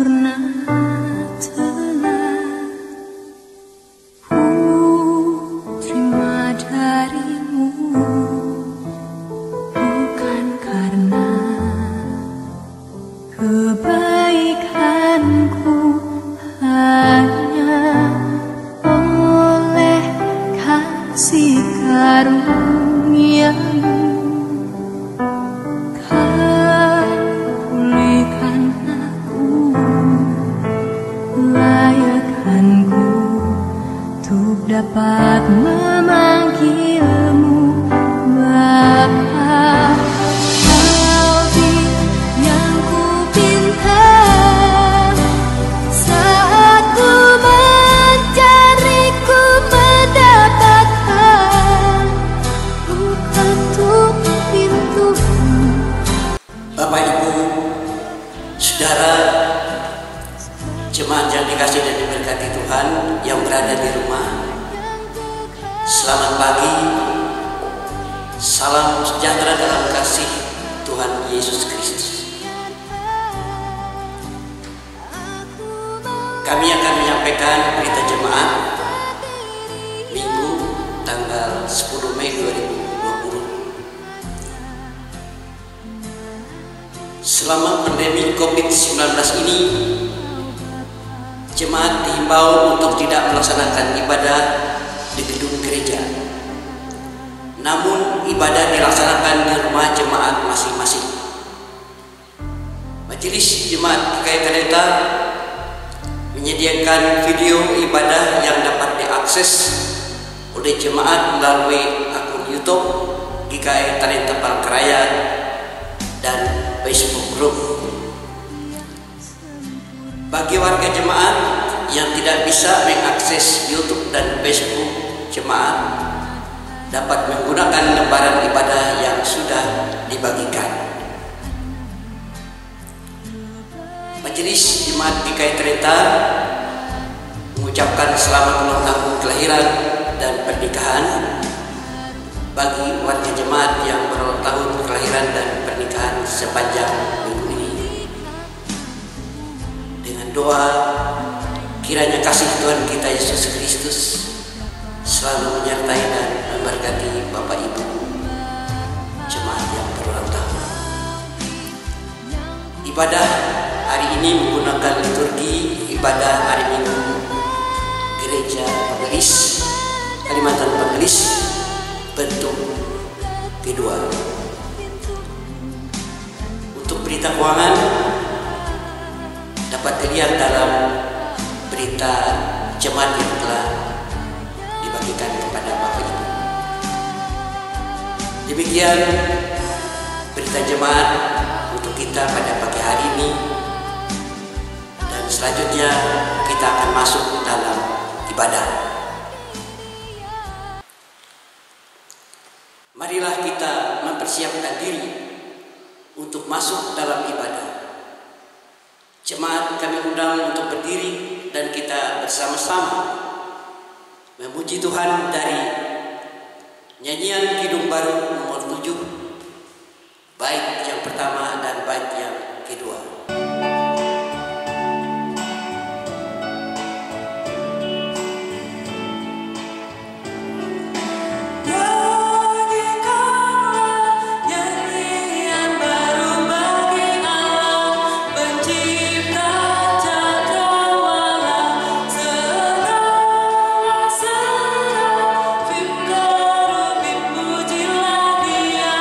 sempurna telah ku terima darimu, bukan karena kebaikanku, hanya oleh kasih karunia-Mu. Dapat memanggilmu Bapa. Kau yang ku pinta saat ku mencari, ku mendapatkan. Ku ketuk pintumu. Bapak, Ibu, Saudara, jemaat yang dikasihi dan diberkati Tuhan yang berada di rumah, selamat pagi, salam sejahtera dalam kasih Tuhan Yesus Kristus. Kami akan menyampaikan berita jemaat Minggu tanggal 10 Mei 2020. Selama pandemi COVID-19 ini, jemaat dihimbau untuk tidak melaksanakan ibadah di gedung gereja, namun ibadah dilaksanakan di rumah jemaat masing-masing. Majelis Jemaat GKI Talenta menyediakan video ibadah yang dapat diakses oleh jemaat melalui akun YouTube GKI Talenta Palangkaraya dan Facebook Group. Bagi warga jemaat yang tidak bisa mengakses YouTube dan Facebook jemaat, dapat menggunakan lembaran ibadah yang sudah dibagikan. Majelis Jemaat GKI Talenta mengucapkan selamat ulang tahun kelahiran dan pernikahan bagi warga jemaat yang berulang tahun kelahiran dan pernikahan sepanjang minggu ini. Dengan doa, kiranya kasih Tuhan kita Yesus Kristus selalu menyertai dan memberkati Bapak Ibu jemaat yang berulang tahun. Ibadah hari ini menggunakan liturgi ibadah hari Minggu Gereja Pengelis Kalimantan Pengelis bentuk kedua. Untuk berita keuangan dapat dilihat dalam berita jemaat yang telah dibagikan kepada Bapak Ibu. Demikian berita jemaat untuk kita pada pagi hari ini, dan selanjutnya kita akan masuk dalam ibadah. Marilah kita mempersiapkan diri untuk masuk dalam ibadah. Jemaat kami undang untuk berdiri dan kita bersama-sama memuji Tuhan dari nyanyian Kidung Baru nomor 7, bait yang pertama dan bait yang kedua. Pujilah Dia.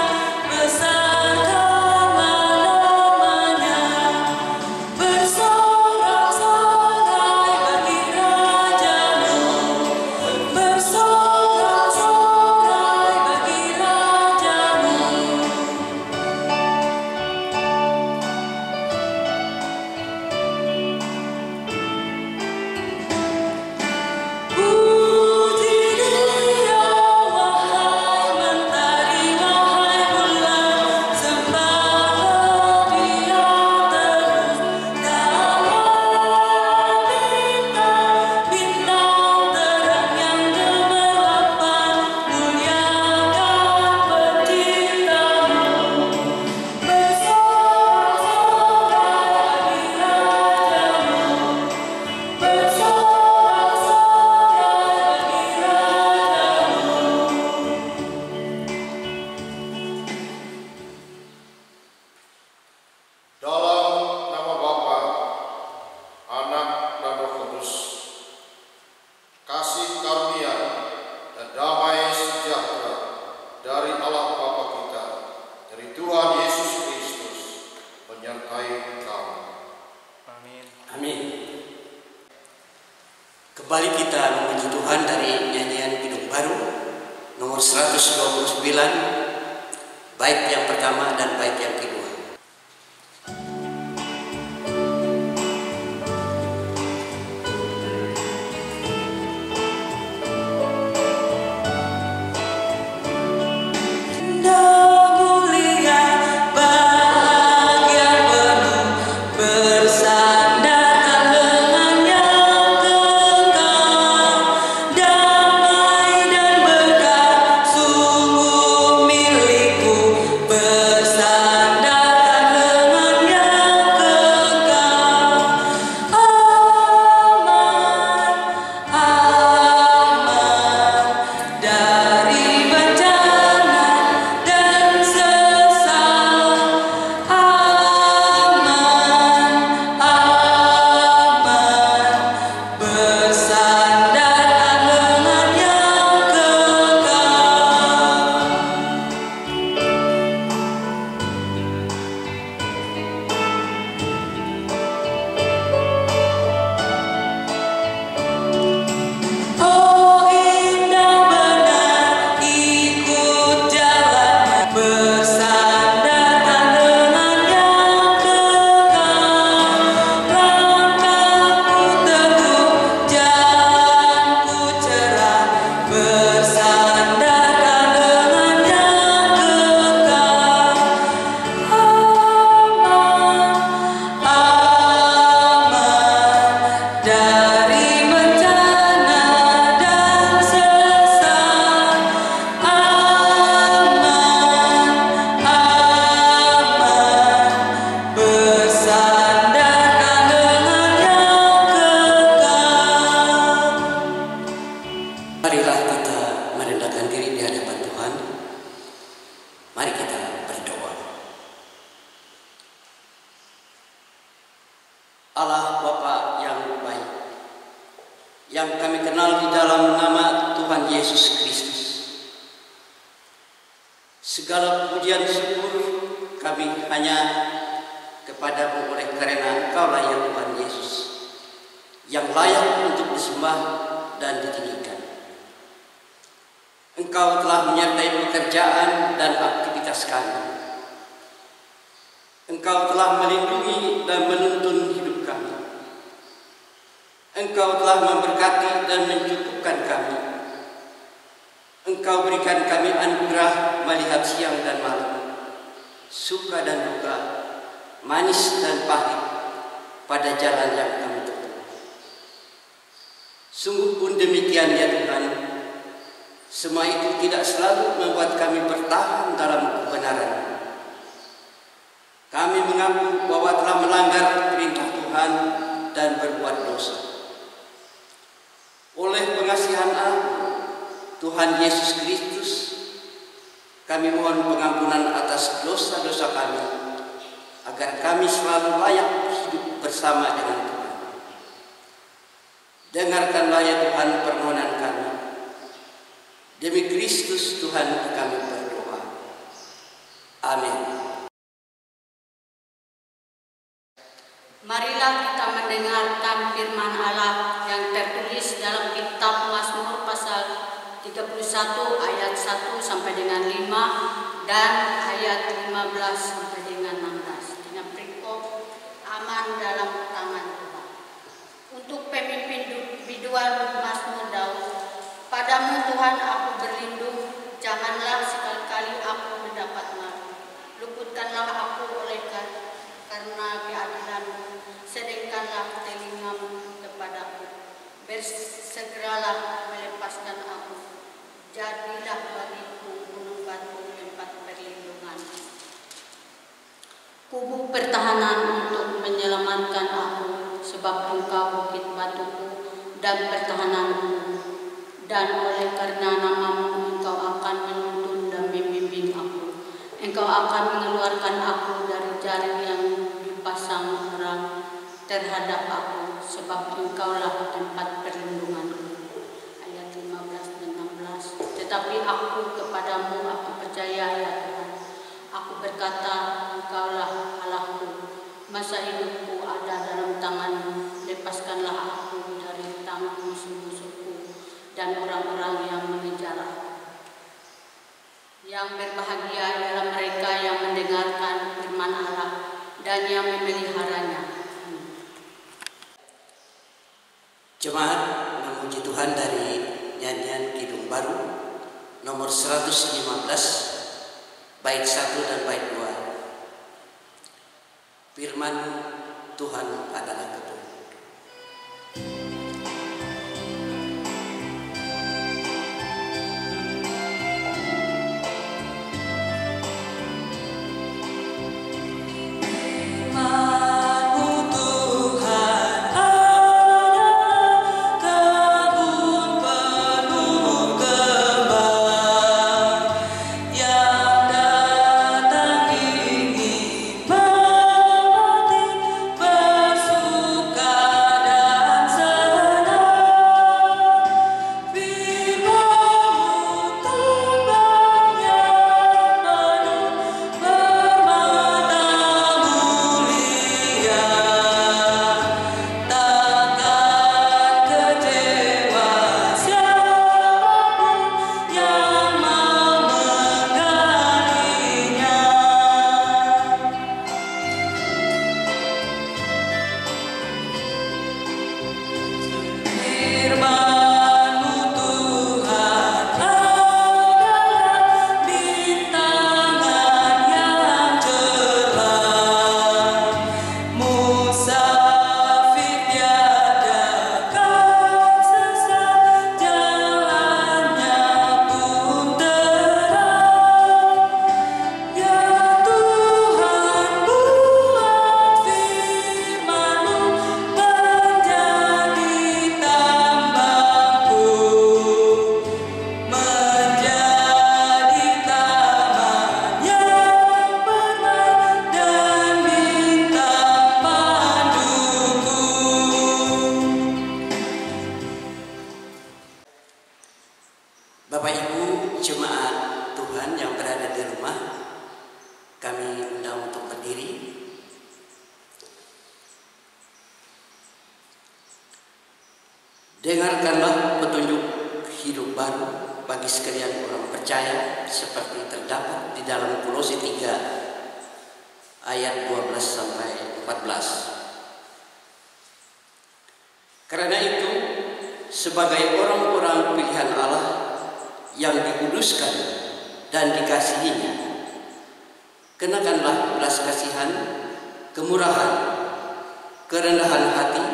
Amin. Kembali kita memuji Tuhan dari nyanyian Kidung Baru nomor 129, bait yang pertama dan bait yang kedua. Marilah kita merendahkan diri di hadapan Tuhan. Mari kita berdoa. Allah Bapa yang baik, yang kami kenal di dalam nama Tuhan Yesus Kristus, segala pujian syukur kami hanya kepadamu oleh karena Engkaulah ya Tuhan Yesus, yang layak untuk disembah dan ditinggikan. Engkau telah menyertai pekerjaan dan aktivitas kami. Engkau telah melindungi dan menuntun hidup kami. Engkau telah memberkati dan mencukupkan kami. Engkau berikan kami anugerah melihat siang dan malam, suka dan duka, manis dan pahit pada jalan yang kami tempuh. Sungguh pun demikian ya Tuhan. Semua itu tidak selalu membuat kami bertahan dalam kebenaran. Kami mengaku bahwa telah melanggar perintah Tuhan dan berbuat dosa. Oleh pengasihan Allah Tuhan Yesus Kristus, kami mohon pengampunan atas dosa-dosa kami, agar kami selalu layak hidup bersama dengan Tuhan. Dengarkanlah ya Tuhan permohonan kami. Demi Kristus Tuhan kami berdoa. Amin. Marilah kita mendengarkan firman Allah yang tertulis dalam kitab Mazmur pasal 31 ayat 1 sampai dengan 5 dan ayat 15 sampai dengan 16. Dengan perikop aman dalam tangan Tuhan. Untuk pemimpin biduan Mazmur Daud, padamu Tuhan aku berlindung, janganlah sekali-kali aku mendapat malu. Luputkanlah aku oleh karena keadilanmu, sedengkanlah telingamu kepadaku. Bersegeralah melepaskan aku, jadilah bagiku gunung batu tempat perlindungan. Kubu pertahanan untuk menyelamatkan aku, sebab Engkau bukit batuku dan pertahananku. Dan oleh karena namamu Engkau akan menuntun dan membimbing aku. Engkau akan mengeluarkan aku dari jaring yang dipasang orang terhadap aku, sebab Engkaulah tempat perlindunganku. Ayat 15 dan 16. Tetapi aku kepadamu aku percaya ya Tuhan. Aku berkata, Engkaulah Allahku. Masa hidupku ada dalam tangan-Mu. bebaskanlah aku dari tangan musuh-musuhku dan orang-orang yang mengejar aku. Yang berbahagia adalah mereka yang mendengarkan firman Allah dan yang memeliharanya. Jemaat memuji Tuhan dari nyanyian Kidung Baru nomor 115 bait 1 dan bait 2. Firman Tuhan adalah kebenaran. Bapak Ibu jemaat Tuhan yang berada di rumah, kami undang untuk berdiri. Dengarkanlah petunjuk hidup baru bagi sekalian orang percaya seperti terdapat di dalam Kolose 3 ayat 12 sampai 14. Karena itu, sebagai orang-orang pilihan Allah yang dikuduskan dan dikasihinya, kenakanlah belas kasihan, kemurahan, kerendahan hati,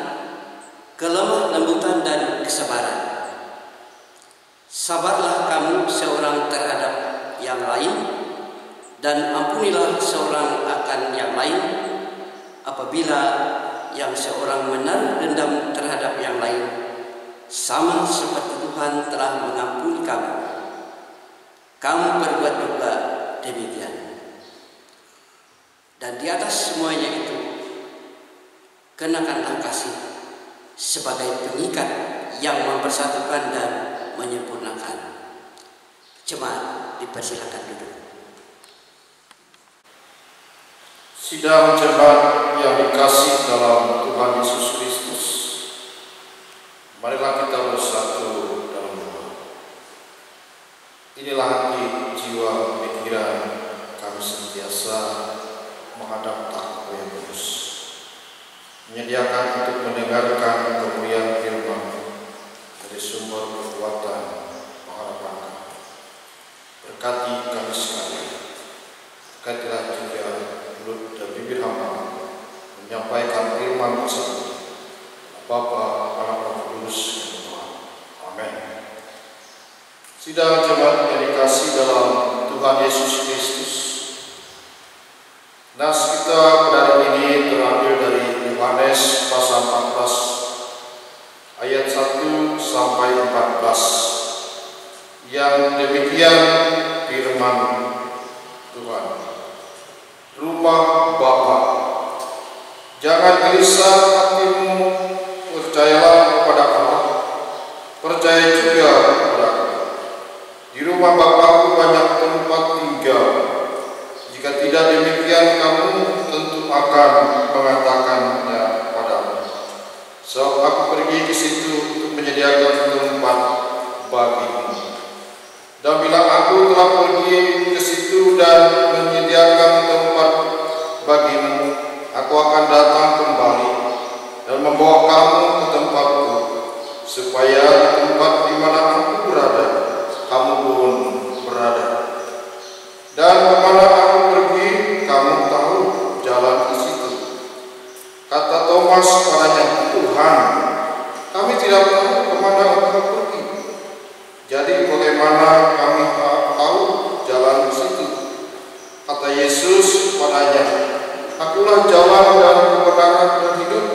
kelemah lembutan dan kesabaran. Sabarlah kamu seorang terhadap yang lain, dan ampunilah seorang akan yang lain apabila yang seorang menaruh dendam terhadap yang lain, sama seperti Tuhan telah mengampuni kamu. Kamu berbuat juga demikian. Dan di atas semuanya itu, kenakanlah kasih sebagai pengikat yang mempersatukan dan menyempurnakan. Jemaat dipersilakan duduk. Sidang jemaat yang dikasih dalam Tuhan Yesus Kristus, marilah kita bersatu dalam doa. Inilah hati, jiwa, pikiran kami senantiasa menghadap tahtmu yang kudus, menyediakan untuk mendengarkan kemuliaan firman dari sumber kekuatan pengharapan kami. Berkati kami sekalian, berkatilah juga mulut dan bibir hamba menyampaikan firman tersebut. Bapa, Anak, Roh Kudus, dan Tuhan. Amin. Sidang jemaat yang dikasih dalam Tuhan Yesus Kristus, nas kita pada hari ini terambil dari Yohanes pasal 14 ayat 1 sampai 14. Yang demikian firman Tuhan. Rumah Bapa, jangan gelisah hatimu, percayalah kepada Allah, percaya juga kepada aku. Di rumah Bapakku banyak tempat tinggal. Jika tidak demikian, kamu tentu akan mengatakannya padamu. Sebab aku pergi ke situ untuk menyediakan tempat bagimu. Dan bila aku telah pergi ke situ dan menyediakan tempat bagimu, aku akan datang kembali dan membawa kamu ke tempatku, supaya di tempat di mana aku berada, kamu pun berada. Dan kemana aku pergi, kamu tahu jalan ke situ. Kata Thomas padanya, Tuhan, kami tidak tahu kemana engkau pergi. Jadi bagaimana kami tahu jalan ke situ? Kata Yesus padanya, Akulah jalan dan kebenaran dan hidup.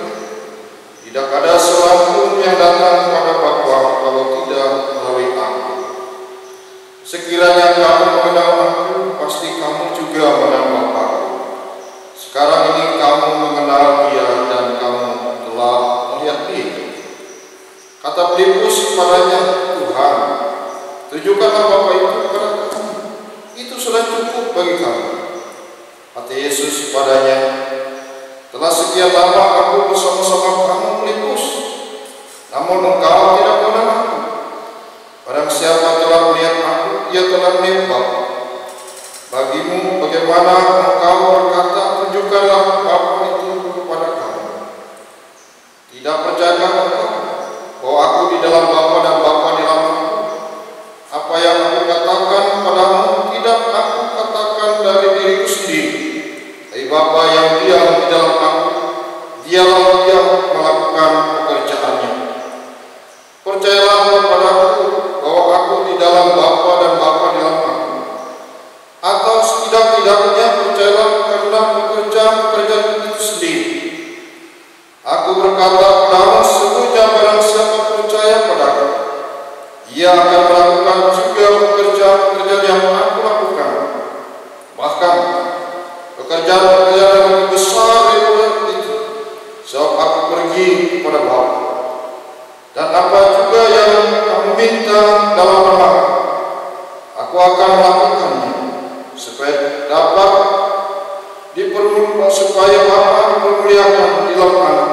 Tidak ada seorang pun yang datang kepada Bapa kalau tidak melalui aku. Sekiranya kamu mengenal aku, pasti kamu juga mengenal Bapa. Sekarang ini kamu mengenal Dia dan kamu telah melihat Dia. Kata Filipus kepadanya, Tuhan, tunjukkanlah Bapa itu kepada kami. Itu sudah cukup bagi kami. Kata Yesus kepadanya, telah sekian lama aku bersama-sama kamu, Filipus, namun engkau tidak mengenal aku. Barang siapa telah melihat aku, ia telah melihat Bapa. Bagimu bagaimana engkau berkata, tunjukkanlah Bapa itu kepada kamu. Tidak percayakah engkau bahwa aku di dalam Bapa dan Bapa di dalam aku? Apa yang aku katakan padamu tidak aku katakan dari diriku sendiri. Dari Bapa yang diam di dalam aku, Dialah yang melakukan pekerjaannya. Percayalah kepadaku bahwa aku di dalam Bapa dan Bapa di dalam aku. Atau setidak-tidaknya percayalah karena pekerjaan itu sendiri. Aku berkata padamu, sesungguhnya barang siapa percaya padaku, ia akan melakukan juga pekerjaan yang aku lakukan. Bahkan pekerjaan-pekerjaan yang lebih besar daripada itu, sebab aku pergi kepada Bapa. Dan apa juga yang kamu minta dalam nama, aku akan melakukannya, supaya dapat supaya Bapa dipermuliakan di dalam Anak.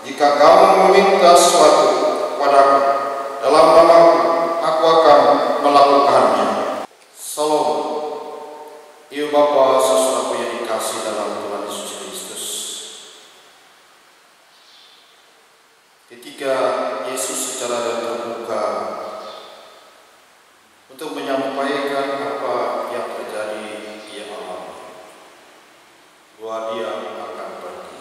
Jika kamu meminta sesuatu padaku dalam namaku, aku akan melakukannya. Salam. Ibu Bapa saudaraku yang dikasih dalam Tuhan Yesus Kristus. Ketika Yesus secara terbuka untuk menyampaikan apa yang terjadi, Dia alami bahwa Dia akan pergi.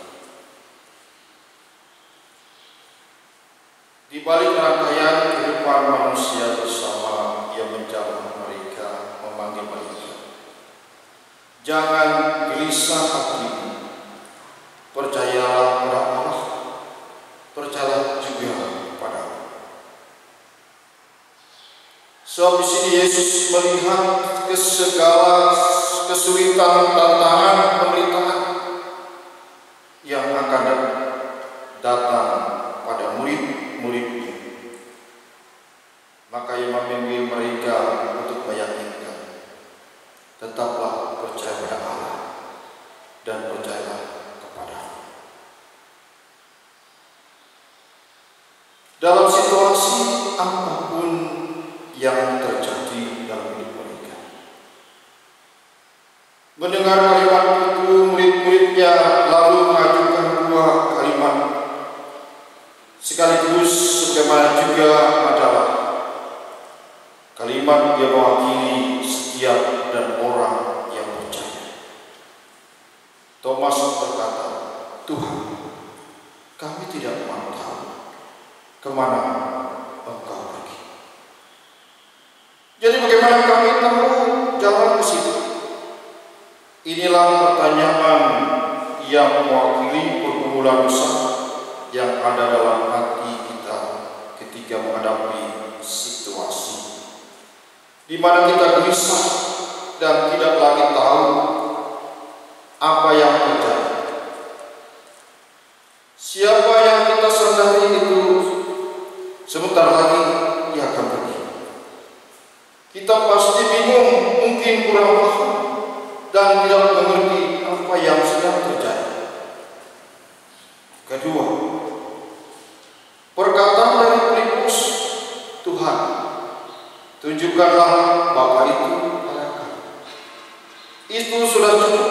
Di balik rangkaian kehidupan manusia bersama, Ia menjamah mereka, memanggil mereka. Jangan gelisah hatimu, percayalah pada Allah, percayalah juga padaku. Sebab di sini Yesus melihat ke segala kesulitan, tantangan, penderitaan yang akan datang pada murid-muridnya. Maka Ia memanggil mereka untuk meyakinkan, tetaplah percaya pada Allah dan percayalah kepada-Nya. Dalam situasi apapun yang terjadi dalam hidup mereka, mendengar kalimat itu, murid-muridnya lalu mengajukan dua kalimat, sekaligus sebagaimana juga adalah kalimat yang mewakili setiap dan orang yang percaya. Thomas berkata, Tuhan, kami tidak tahu kemana Engkau pergi. Jadi bagaimana kami tahu jalan ke situ? Inilah pertanyaan yang mewakili pergumulan besar yang ada dalam hati kita ketika menghadapi situasi di mana kita gelisah dan tidak lagi tahu apa yang terjadi. Siapa yang kita sandari itu sebentar lagi Ia akan pergi. Kita pasti bingung, mungkin kurang paham dan tidak mengerti apa yang sedang terjadi. Kedua, tunjukkanlah Bapa itu pada kami. Itu sudah cukup.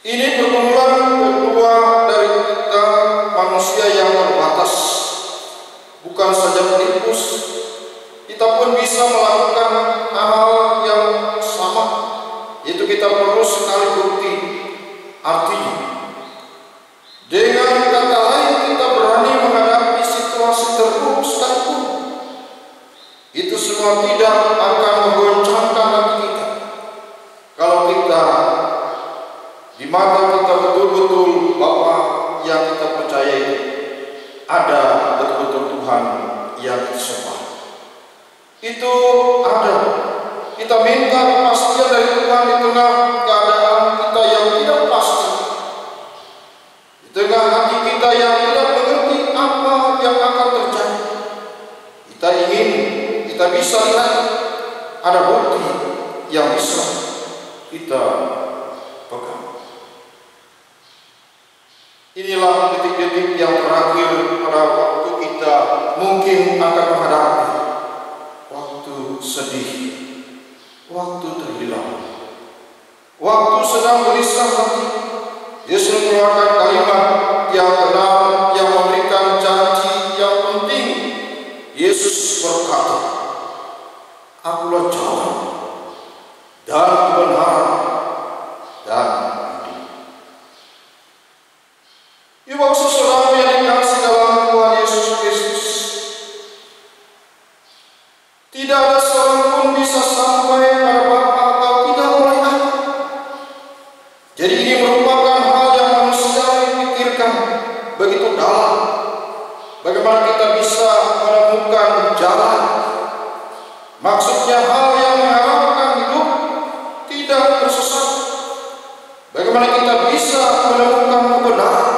Ini pergumulan kedua dari kita manusia yang terbatas. Bukan saja pelipus, kita pun bisa melakukan hal yang sama, yaitu kita perlu sekali bukti. Artinya, dengan kata lain kita berani menghadapi situasi terburuk sekalipun. Itu semua tidak akan menggoncangkan hati kita. Kalau kita di mata kita betul-betul Bapa yang kita percayai, ada betul-betul Tuhan yang disembah. Itu ada. Kita minta kepastian dari Tuhan di tengah keadaan kita yang tidak pasti, di tengah hati kita yang tidak mengerti apa yang akan terjadi. Kita ingin, kita bisa lihat ada bukti yang bisa kita pegang. Inilah detik-detik yang terakhir pada waktu kita mungkin akan menghadapi waktu sedih, waktu terhilang, waktu sedang gelisah hati. Yesus mengeluarkan kalimat yang benar, yang memberikan janji yang penting. Yesus berkata, "Akulah jalan dan kebenaran dan hidup." Ibu saudara yang dikasihi dalam Tuhan Yesus Kristus, tidak ada seorang pun bisa sampai pada Bapa kalau tidak oleh Aku. Jadi ini merupakan hal yang manusiawi pikirkan begitu dalam. Bagaimana kita bisa menemukan jalan? Maksudnya hal yang mengharapkan hidup tidak tersesat. Bagaimana kita bisa menemukan kebenaran?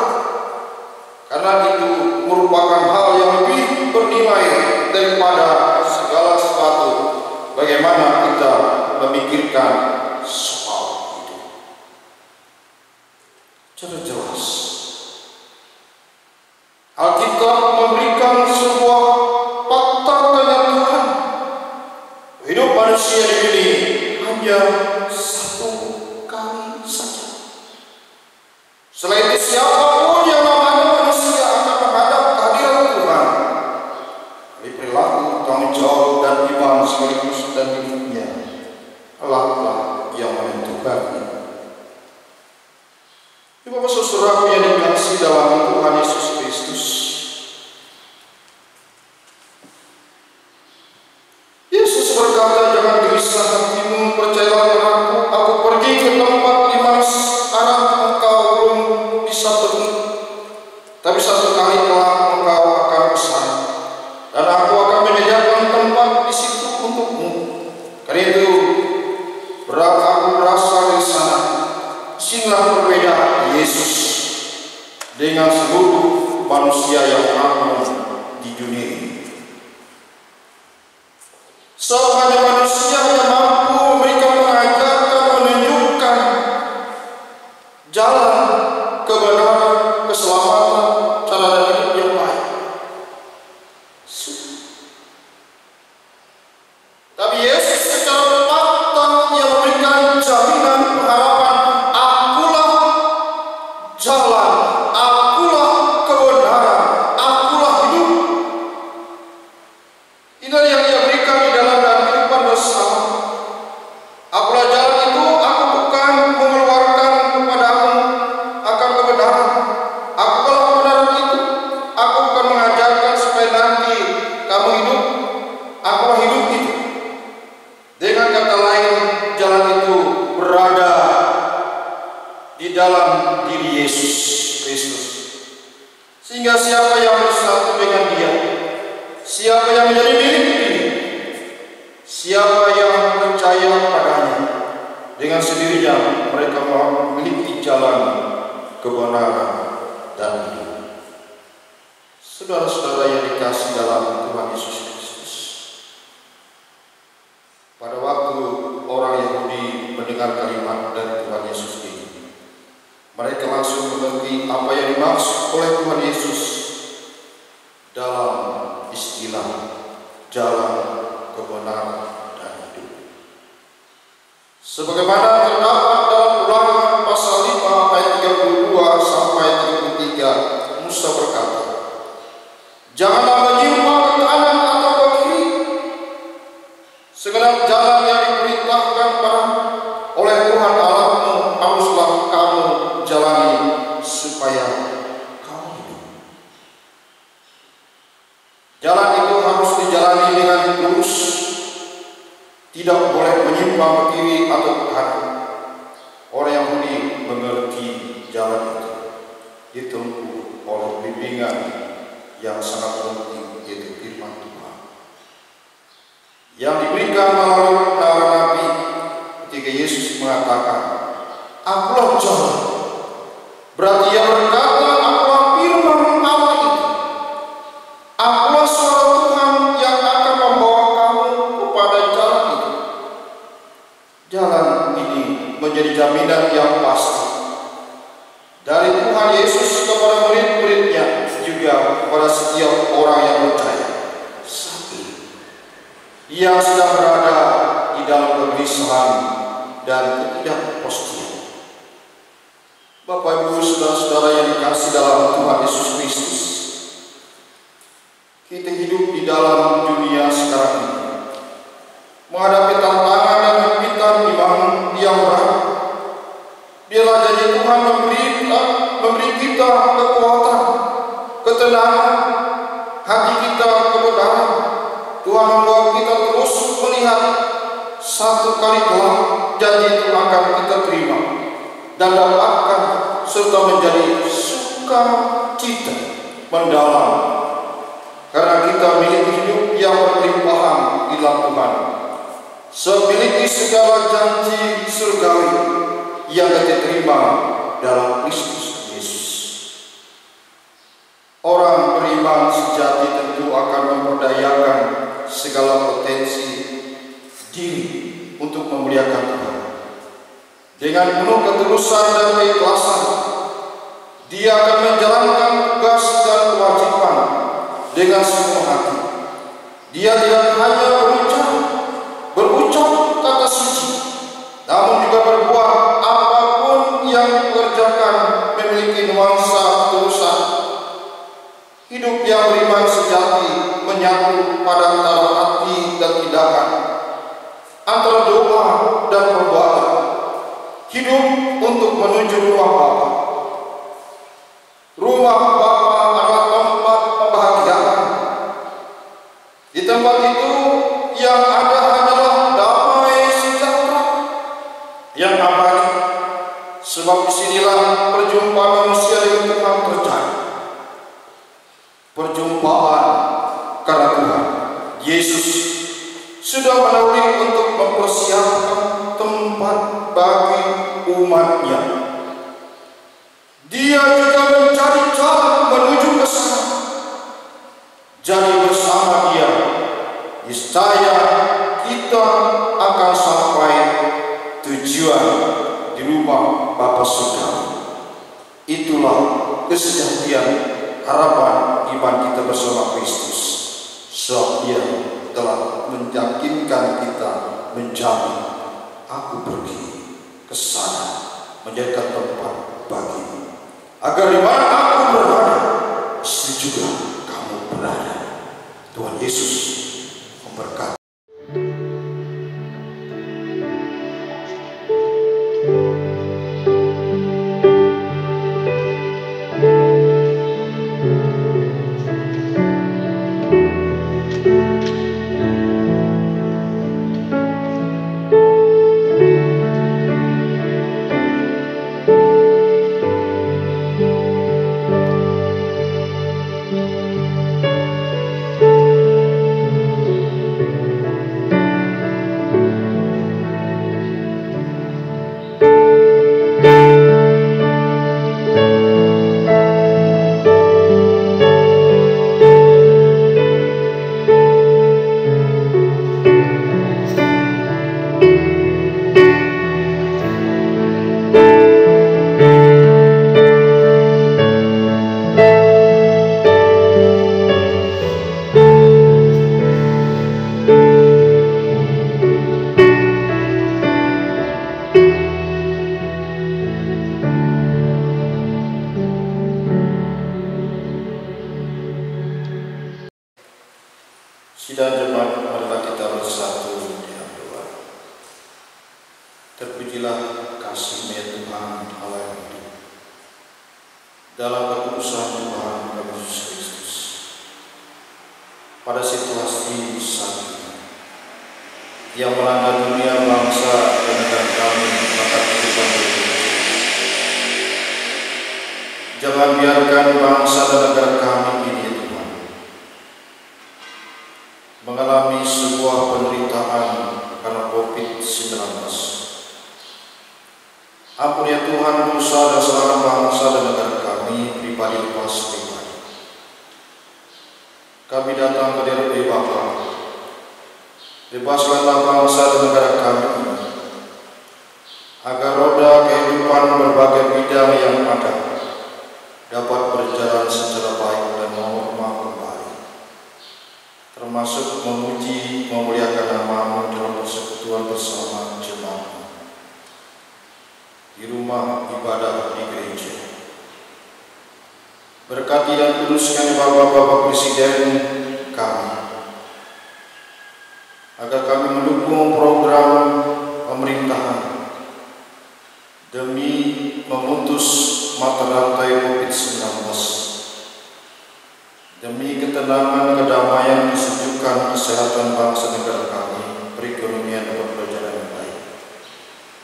Karena itu merupakan hal yang lebih bernilai daripada segala sesuatu. Bagaimana kita memikirkan soal itu? Cara jelas Alkitab memberikan sebuah fakta kenyataan. Hidup manusia di dunia hanya satu kali saja. Selain itu siapapun yang namanya manusia akan menghadap kehadiran Tuhan. Dari perilaku, tanggung jawab dan iman sekaligus dan hidupnya, Allah yang menentukannya. Bapak saudara yang dikasihi dalam Tuhan Yesus Kristus, Yesus berkata, "Jangan gelisah hatimu, percayalah padaku. Aku pergi ke tempat di mana sekarang engkau belum bisa pergi. Tapi satu kali telah engkau akan ke sana, dan aku akan menyediakan tempat di situ untukmu. Karena itu, aku berasal dari sana." Sehingga berbeda Yesus dengan seluruh manusia yang ada di dunia ini. Hanya manusia yang mampu memberikan pengajaran, menunjukkan jalan kebenaran, keselamatan, cara hidup yang baik. Tapi Yesus secara fakta yang memberikan jaminan harapan. Akulah jalan, akulah kebenaran, akulah hidup. Inilah yang Ia berikan di dalam kehidupan bersama. Akulah jalan itu, aku bukan mengeluarkan kepadamu akan kebenaran. Akulah kebenaran itu, aku bukan mengajarkan supaya nanti kamu hidup. Akulah hidup itu. Dengan kata lain, jalan itu berada di dalam diri Yesus Kristus. Sehingga siapa yang bersatu dengan Dia, siapa yang menjadi milik Dia, siapa yang percaya padanya, dengan sendirinya mereka memiliki jalan kebenaran dan hidup. Saudara-saudara yang dikasihi dalam Tuhan Yesus Kristus, pada waktu orang Yahudi mendengar kalimat dari Tuhan Yesus ini, mereka langsung mengerti apa yang dimaksud oleh Tuhan Yesus dalam istilah jalan kebenaran kebenaran, dan hidup. Sebagaimana terdapat dalam Ulangan pasal 5 ayat 32 sampai 33, Musa berkata, "Janganlah menyimpang ke kanan atau ke kiri. Segenap jalan yang diperintahkan padamu oleh Tuhan Allahmu haruslah kamu jalani supaya kamu hidup." Jalan itu harus dijalani dengan lurus, tidak boleh menyimpang ke kiri atau ke kanan. Orang Yahudi mengerti jalan itu ditempuh oleh bimbingan yang sangat penting, yaitu firman Tuhan yang diberikan melalui nabi ketika Yesus mengatakan, "Akulah jalan." Berarti yang berkata, "Akulah firman Allah itu. Akulah suara Tuhan yang akan membawa kamu kepada jalan itu." Jalan ini menjadi jaminan yang pasti dari Tuhan Yesus kepada murid-muridnya, juga kepada setiap orang yang percaya saat ini yang sedang berada di dalam kegelisahan dan ketidakpastian. Bapak, Ibu, saudara-saudara yang dikasihi dalam Tuhan Yesus Kristus, kita hidup di dalam dunia sekarang ini menghadapi tantangan dan himpitan yang berat. Biarlah janji Tuhan memberi kita kekuatan, ketenangan, hati kita kebenaran. Tuhan membuat kita terus melihat satu kali kelak janji itu akan kita terima dan dapatkan serta menjadi sukacita mendalam, karena kita memiliki hidup yang berlimpahan di dalam Tuhan, memiliki segala janji surgawi yang kita terima dalam Kristus Yesus. Orang beriman sejati tentu akan memperdayakan segala potensi diri untuk memuliakan Tuhan. Dengan penuh ketulusan dan keikhlasan, dia akan menjalankan tugas dan kewajiban dengan sepenuh hati. Dia tidak hanya berucap kata suci, namun juga berbuat apapun yang dikerjakan memiliki nuansa ketulusan. Hidup yang beriman sejati menyatu pada antara hati dan tindakan, antara doa dan perbuatan. Hidup untuk menuju rumah Bapa. Rumah Bapa adalah tempat pembahagiaan. Di tempat itu yang ada adalah damai sejahtera yang abadi, sebab disinilah perjumpaan manusia dengan Tuhan terjadi. Perjumpaan karena Tuhan Yesus sudah menawarkan untuk mempersiapkan tempat bagi umatnya. Dia juga mencari jalan menuju ke sana. Jadi bersama dia, niscaya kita akan sampai tujuan di rumah Bapa surga. Itulah kesejahteraan harapan iman kita bersama Kristus, sebab Dia telah meyakinkan kita, menjamin, "Aku pergi ke sana menjadikan tempat bagimu, agar di mana aku berada, situ juga kamu berada." Tuhan Yesus memberkati. Sidang jemaat, marilah kita bersatu dalam doa. Terpujilah kasih-Nya Tuhan Allah yang hidup. Dalam kekudusan Tuhan kami Yesus Kristus. Pada situasi saat ini yang melanda dunia, bangsa dan negara kami akan kehidupan berikutnya. Jangan biarkan bangsa dan negara kami ini mengalami sebuah penderitaan karena COVID-19. Ampun ya Tuhan dosa dan kesalahan bangsa dan negara kami, pribadi lepas pribadi. Kami datang ke hadirat Bapa. Bebaskanlah bangsa dan negara kami ini, agar roda kehidupan berbagai bidang yang ada dapat berjalan secara baik dan normal kembali, termasuk memuji memuliakan nama-Mu dalam persekutuan bersama jemaat di rumah ibadah di gereja. Berkati dan kuduskan Bapak-Bapak Presiden kami, agar kami mendukung program pemerintahan demi memutus mata rantai COVID-19, demi ketenangan, kedamaian, kesejukan, kesehatan bangsa negara kami, perekonomian dapat berjalan yang baik.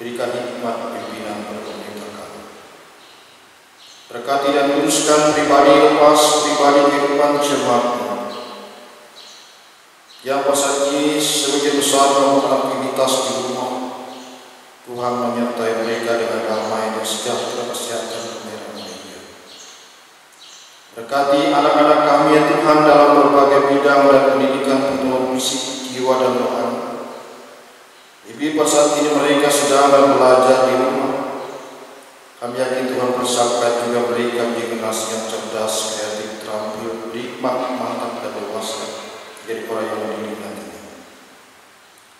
Berikan hikmat pimpinan pemerintah kami. Berkati dan kuduskan pribadi lepas pribadi kehidupan jemaat yang persegi sebagai besar melakukan aktivitas di rumah. Tuhan menyertai mereka dengan damai dan sejahtera kesehatan kemerah mereka. Berkati anak-anak kami ya Tuhan dalam berbagai bidang dan pendidikan pertumbuhan fisik, jiwa dan rohani. Ibu saat ini mereka sedang belajar di rumah. Kami yakin Tuhan bersahabat juga berikan generasi yang cerdas, kreatif, terampil, hikmat, mantap dan dewasa. Jadi orang yang mendidik nantinya.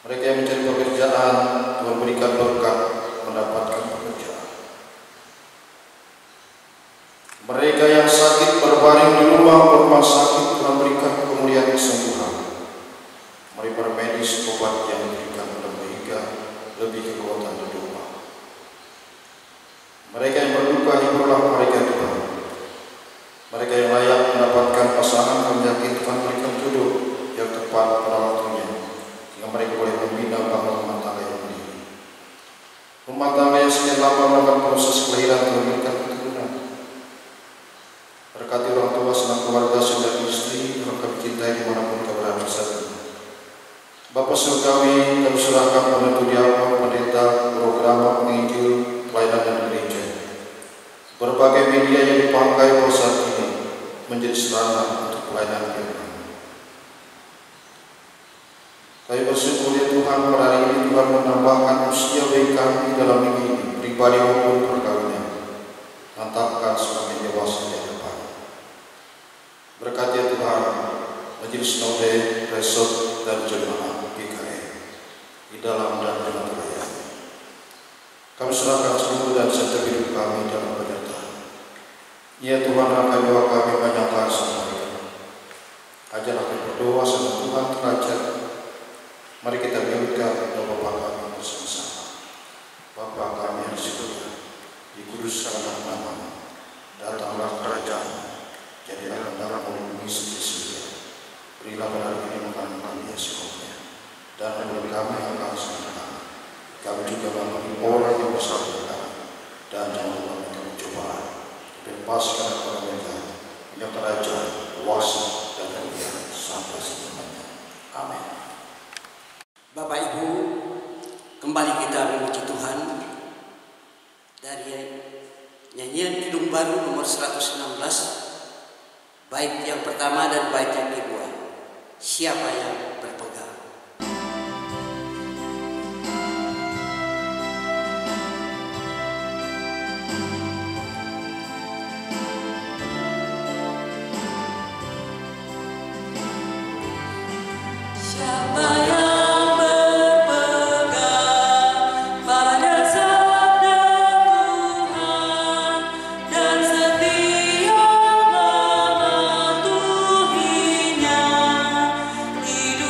Mereka yang mencari pekerjaan, Tuhan berikan berkat mendapatkan pekerjaan. Mereka yang sakit berbaring di rumah sakit, Tuhan berikan kemuliaan kesembuhan. Mari para medis obat yang diberikan kepada mereka lebih kekuatan berdoa. Mereka yang berduka hiburlah mereka Tuhan. Mereka yang layak mendapatkan pasangan, kami yakin Tuhan berikan jodoh yang tepat pada waktunya, sehingga mereka boleh membina bangun rumah tangga yang berdiri. Rumah tangga yang sekian lama melakukan proses kelahiran Tuhan berikan keturunan. Berkati orang tua, sanak keluarga, saudara istri, yang kami cintai dimanapun kau berada saat ini. Bapa surgawi, kami serahkan pada Tuhan pendeta program penginjil pelayanan dan gereja. Berbagai media yang dipakai pada saat ini menjadi sarana untuk pelayanan firman. Kami bersyukur ya Tuhan pada hari ini Tuhan menambahkan usia bagi kami dalam minggu ini, pribadi maupun perkawinan. Mantapkan semakin dewasa di depan. Berkati ya Tuhan majelis node, resort dan jemaat GKI di dalam dan di luar raya. Kami serahkan seluruh dan setiap hidup kami dalam penyertaan. Ya Tuhan, akan doa kami banyak kali sampaikan. Ajarlah kami berdoa sama Tuhan terajar. Mari kita berikan doa Bapa kami bersama-sama. Bapa kami yang di surga, dikuduskanlah nama-Mu, datanglah kerajaan-Mu, jadilah kehendak-Mu di bumi seperti surga. Berilah pada hari ini makanan kami yang secukupnya, dan ampuni kami yang kami salah. Kami juga mengampuni orang yang bersalah kepada kami, dan jangan lupa kami cobaan. Bebaskan kepada mereka yang kerajaan, kuasa dan kemuliaan sampai selamanya. Amin. Bapak Ibu, kembali kita memuji Tuhan dari nyanyian Kidung Baru nomor 116, bait yang pertama dan bait yang kedua. Siapa yang berpegang? Siapa yang berpegang pada sabda Tuhan dan setia mematuhinya, hidup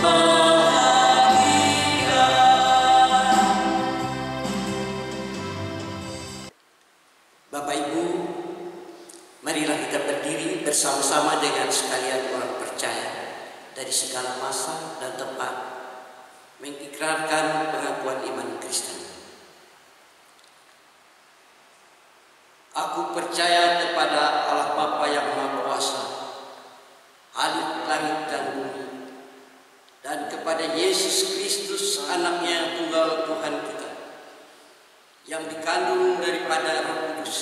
bahagia. Bapak Ibu, marilah kita berdiri bersama-sama dengan sekalian orang percaya dari segala masa dan tempat mengikrarkan pengakuan iman Kristen. Aku percaya kepada Allah Bapa yang Maha Kuasa, Halik langit dan bumi, dan kepada Yesus Kristus, Anaknya yang tunggal Tuhan kita, yang dikandung daripada Roh Kudus,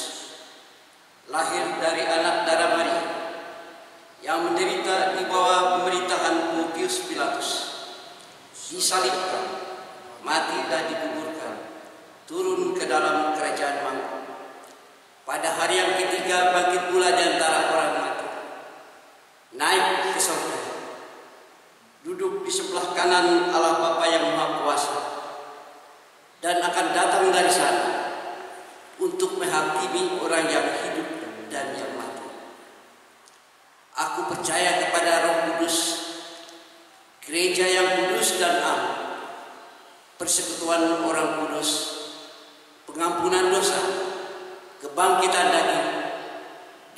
lahir dari anak darah Maria, yang menderita di bawah pemerintahan Pontius Pilatus, disalibkan, mati dan dikuburkan, turun ke dalam kerajaan maut. Pada hari yang ketiga bangkit pula di antara orang mati, naik ke surga, duduk di sebelah kanan Allah Bapa yang Maha Kuasa, dan akan datang dari sana untuk menghakimi orang yang hidup dan yang mati. Aku percaya kepada Roh Kudus, gereja yang kudus dan am, persekutuan orang kudus, pengampunan dosa, kebangkitan daging,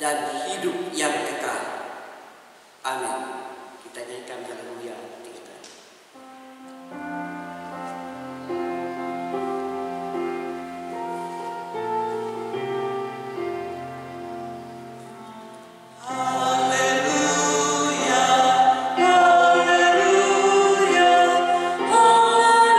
dan hidup yang kekal. Amin. Kita nyanyikan haleluya kita. Haleluya, haleluya, haleluya.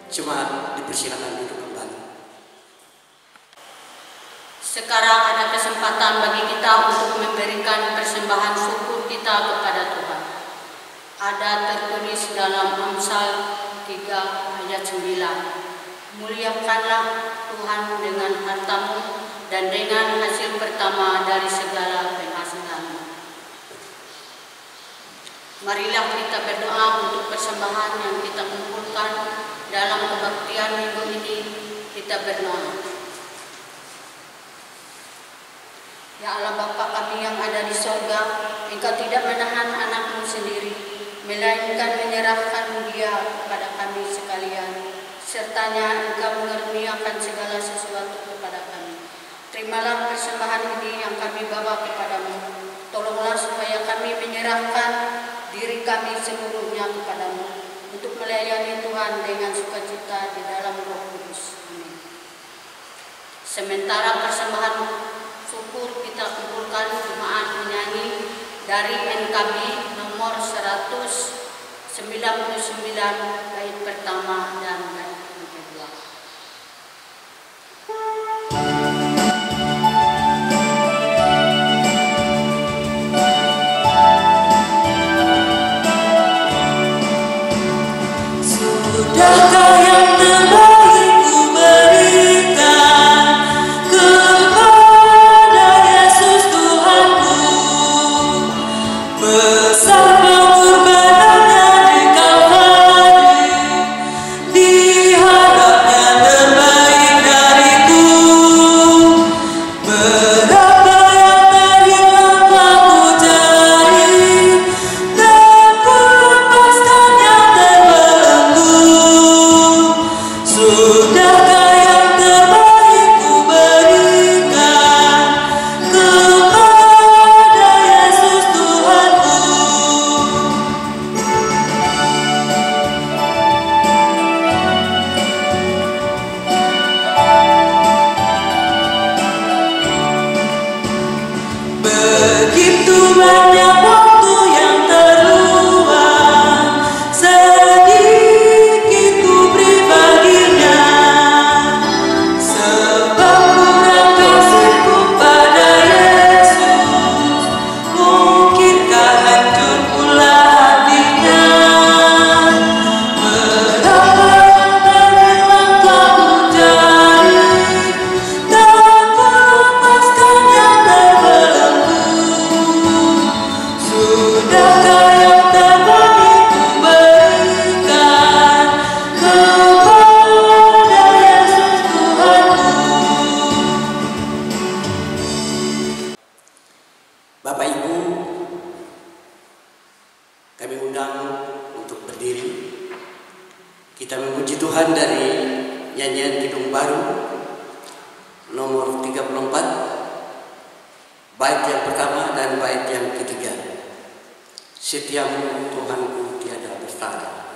Jemaat dipersilakan duduk kembali. Sekarang ada kesempatan bagi kita untuk memberikan persembahan syukur kita kepada Tuhan. Ada tertulis dalam Amsal 3 ayat 9. Muliakanlah Tuhan dengan hartamu dan dengan hasil pertama dari segala penghasilanmu. Marilah kita berdoa untuk persembahan yang kita kumpulkan dalam kebaktian minggu ini. Kita berdoa. Ya Allah Bapa kami yang ada di sorga, Engkau tidak menahan anak-Mu sendiri, melainkan menyerahkan Dia kepada kami sekalian. Sertanya Engkau mengaruniakan segala sesuatu kepada kami. Terimalah persembahan ini yang kami bawa kepadamu. Tolonglah supaya kami menyerahkan diri kami seluruhnya kepadamu untuk melayani Tuhan dengan sukacita di dalam Roh Kudus. Amin. Sementara persembahan syukur kita kumpulkan, jemaat menyanyi dari NKB nomor 199 bait pertama dan bait kedua. Sudahkah yang terbaik ku berikan kepada Yesus Tuhanku? Besar pengorbanannya di Kalvari, diharapnya terbaik dariku. Berapa yang terhilang telah ku cari, dan ku lepaskan yang terbelenggu. Sudahkah yang terbaik ku berikan kepada Yesus Tuhanku? Begitu banyak waktu yang terluang, sedikit ku beri baginya. Sebab kurang kasihku pada Yesus, mungkinkah hancur pula hatinya. Berapa yang terhilang telah ku cari, dan ku lepaskan yang terbelenggu. Bapak Ibu, kami undang untuk berdiri. Kita memuji Tuhan dari nyanyian Kidung Baru nomor 34, bait yang pertama dan bait yang ketiga. Setiamu Tuhanku tiada bertara.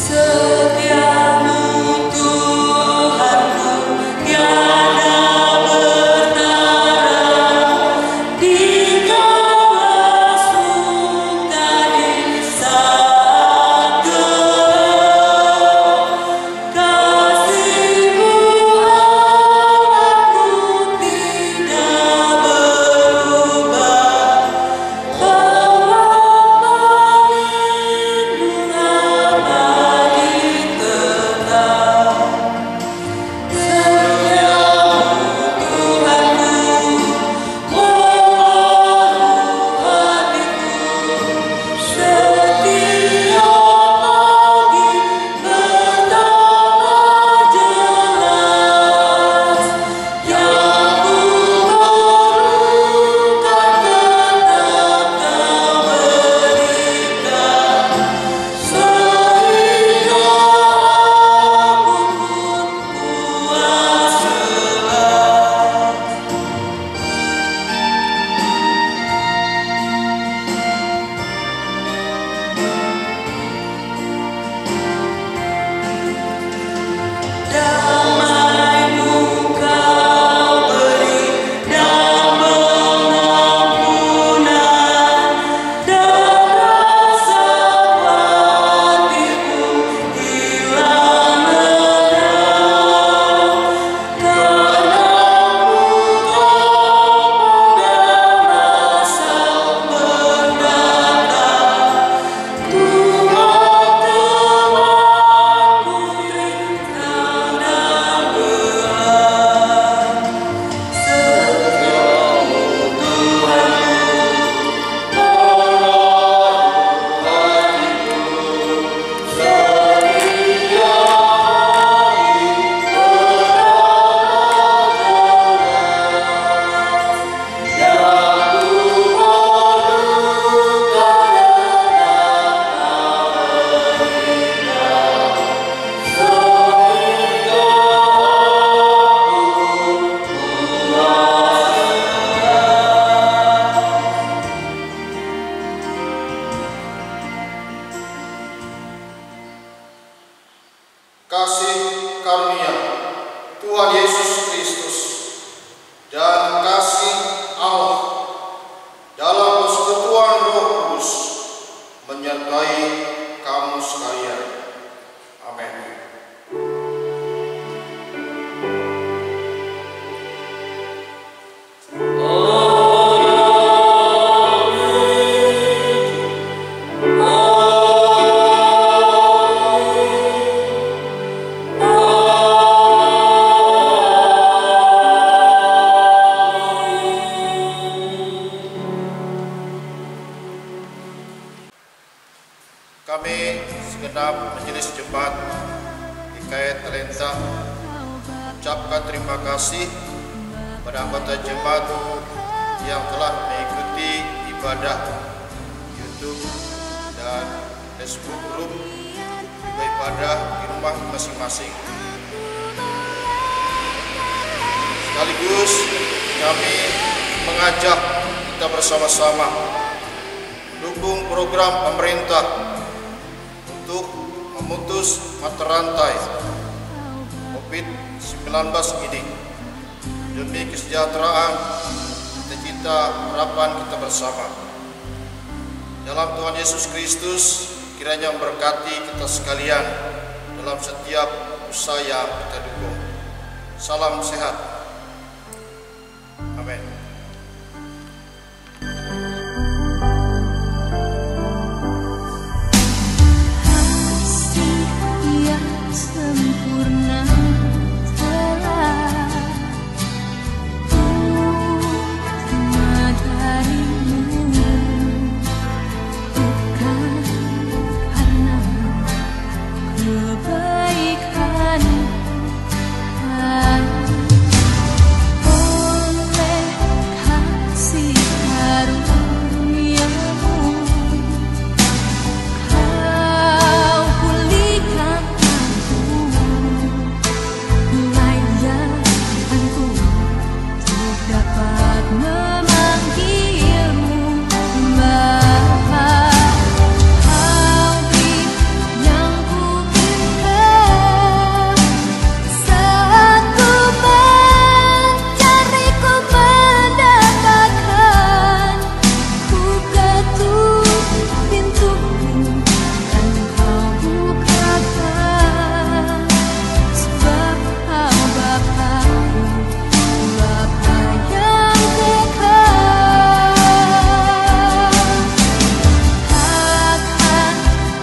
Setiamu Tuhanku tiada bertara, dikala suka di saat gelap. Kasih-Mu amatku tidak berubah, peluk melindung abadi tetap. Setiamu Tuhanku memeluk hatiku, setiap pagi betapa jelas yang ku perlukan tetap Kau berikan, sehingga aku pun puas jelas. Damai-Mu Kau beri dan pengampunan, dan rasa khawatirku hilang lenyap. Karena-Mu pada masa mendatang, teman-temanku rintang dan berat. Setiamu Tuhanku memeluk hatiku, setiap pagi betapa jelas yang ku perlukan Kasih karunia Tuhan Yesus Kristus dan kasih Allah dalam persekutuan Roh Kudus menyertai kamu sekalian. Amin. Kami segenap majelis jemaat GKI Talenta ucapkan terima kasih kepada anggota jemaat yang telah mengikuti ibadah YouTube dan Facebook Group juga ibadah di rumah masing-masing. Sekaligus kami mengajak kita bersama-sama mendukung program pemerintah untuk memutus mata rantai COVID-19 ini demi kesejahteraan, cita-cita, harapan kita bersama. Dalam Tuhan Yesus Kristus, kiranya memberkati kita sekalian dalam setiap usaha yang kita dukung. Salam sehat.